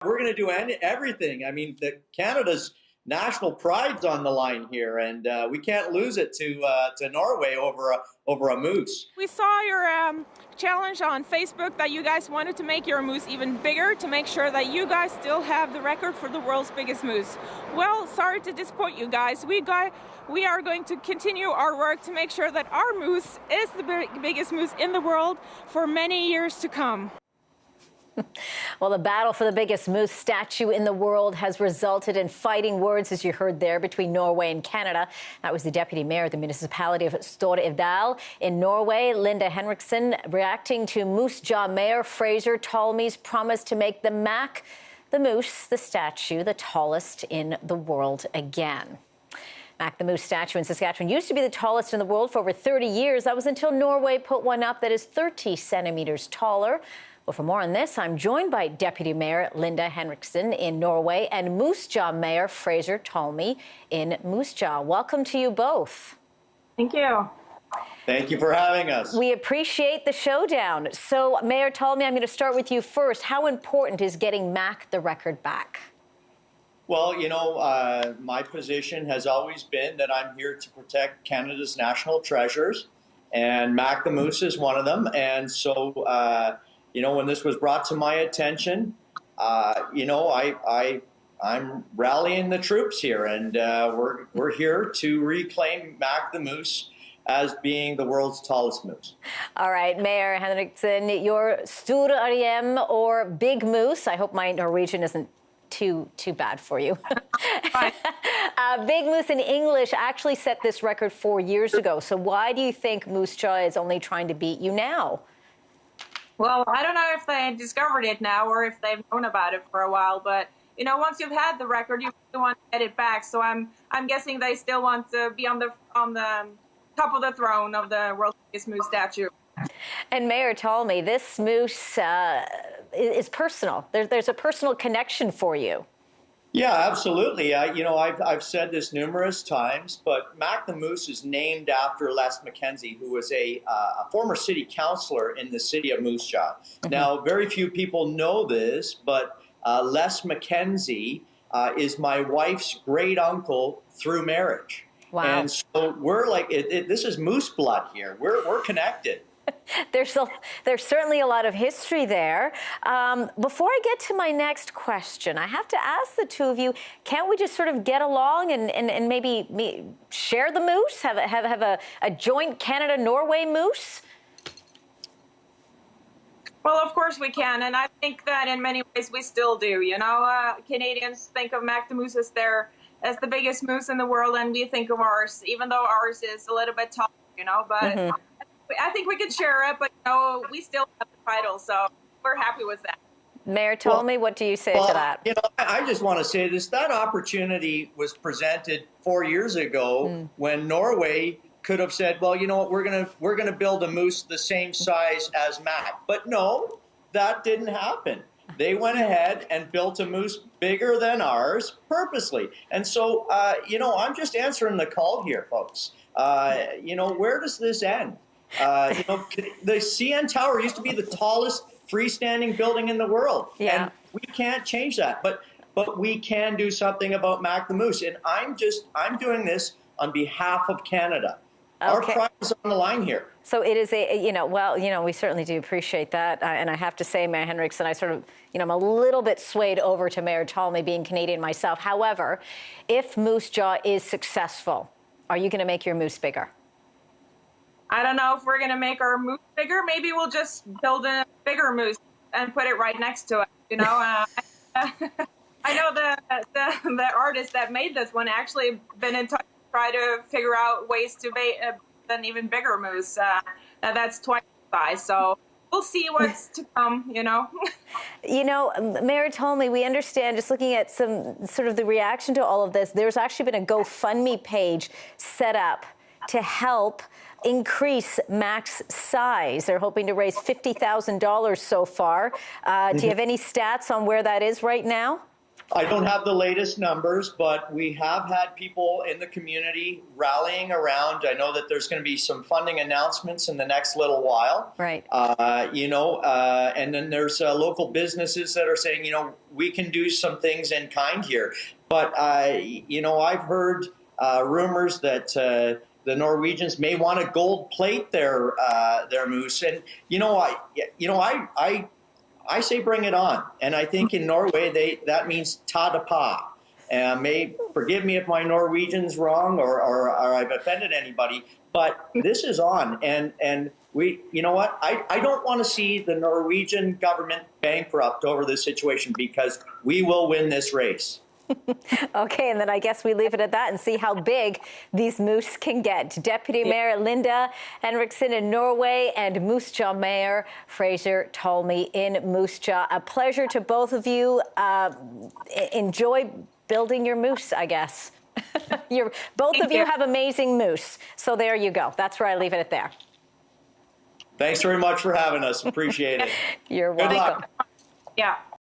We're going to do everything. I mean, Canada's national pride's on the line here, and we can't lose it to Norway over a moose. We saw your challenge on Facebook that you guys wanted to make your moose even bigger to make sure that you guys still have the record for the world's biggest moose. Well, sorry to disappoint you guys. We are going to continue our work to make sure that our moose is the biggest moose in the world for many years to come. Well, the battle for the biggest moose statue in the world has resulted in fighting words, as you heard there, between Norway and Canada. That was the deputy mayor of the municipality of Stor-Elvdal in Norway, Linda Henriksen, reacting to Moose Jaw Mayor Fraser Tolmie's promise to make the moose, the statue, the tallest in the world again. The moose statue in Saskatchewan used to be the tallest in the world for over 30 years. That was until Norway put one up that is 30 centimeters taller. Well, for more on this, I'm joined by Deputy Mayor Linda Henriksen in Norway and Moose Jaw Mayor Fraser Tolmie in Moose Jaw. Welcome to you both. Thank you. Thank you for having us. We appreciate the showdown. So, Mayor Tolmie, I'm going to start with you first. How important is getting Mac the record back? Well, my position has always been that I'm here to protect Canada's national treasures, and Mac the Moose is one of them. And so, when this was brought to my attention, I'm rallying the troops here, and we're here to reclaim Mac the Moose as being the world's tallest moose. All right, Mayor Henriksen, your Stor-Elvdal or Big Moose. I hope my Norwegian isn't too bad for you. Big Moose in English actually set this record 4 years ago. So why do you think Moose Jaw is only trying to beat you now? Well, I don't know if they discovered it now or if they've known about it for a while, but once you've had the record, you really want to get it back. So I'm guessing they still want to be on the top of the throne of the world's biggest moose statue. And Mayor Tolmie, this moose is personal. There's a personal connection for you. Yeah, absolutely. I've said this numerous times, but Mac the Moose is named after Les Mackenzie, who was a former city councillor in the city of Moose Jaw. Mm-hmm. Now, very few people know this, but Les Mackenzie is my wife's great uncle through marriage. Wow. And so we're like, this is moose blood here. We're connected. There's certainly a lot of history there. Before I get to my next question, I have to ask the two of you, can't we just sort of get along and maybe share the moose, have a joint Canada-Norway moose? Well, of course we can, and I think that in many ways we still do. Canadians think of Mac the Moose as the biggest moose in the world, and we think of ours, even though ours is a little bit taller, but... Mm-hmm. I think we could share it, but we still have the title, so we're happy with that. Mayor Tolmie, what do you say to that? I just want to say this. That opportunity was presented 4 years ago when Norway could have said, well, you know what, we're gonna build a moose the same size as Mac. But no, that didn't happen. They went ahead and built a moose bigger than ours purposely. And so, I'm just answering the call here, folks. Where does this end? The CN Tower used to be the tallest freestanding building in the world. Yeah. And we can't change that. But we can do something about Mac the Moose. And I'm doing this on behalf of Canada. Okay. Our pride is on the line here. So it is we certainly do appreciate that. And I have to say, Mayor Henriksen, I'm a little bit swayed over to Mayor Tolmie, being Canadian myself. However, if Moose Jaw is successful, are you going to make your moose bigger? I don't know if we're going to make our moose bigger. Maybe we'll just build a bigger moose and put it right next to it. I know the artist that made this one actually been in touch to try to figure out ways to make an even bigger moose. That's twice the size. So we'll see what's to come, Mayor Tolmie, we understand, just looking at some sort of the reaction to all of this, there's actually been a GoFundMe page set up to help increase Mac's size. They're hoping to raise $50,000 so far. Do you have any stats on where that is right now? I don't have the latest numbers, but we have had people in the community rallying around. I know that there's going to be some funding announcements in the next little while. Right. And then there's local businesses that are saying, we can do some things in kind here. But, I've heard rumors that the Norwegians may want to gold plate their moose. And, I say bring it on. And I think in Norway, that means ta da pa. Forgive me if my Norwegian's wrong or I've offended anybody, but this is on. And we, I don't want to see the Norwegian government bankrupt over this situation, because we will win this race. Okay, and then I guess we leave it at that and see how big these moose can get. Deputy Mayor Linda Henriksen in Norway and Moose Jaw Mayor Fraser Tolmie in Moose Jaw. A pleasure to both of you. Enjoy building your moose, I guess. Both of you have amazing moose. So there you go. That's where I leave it at there. Thanks very much for having us. Appreciate it. You're Good welcome. luck. Yeah.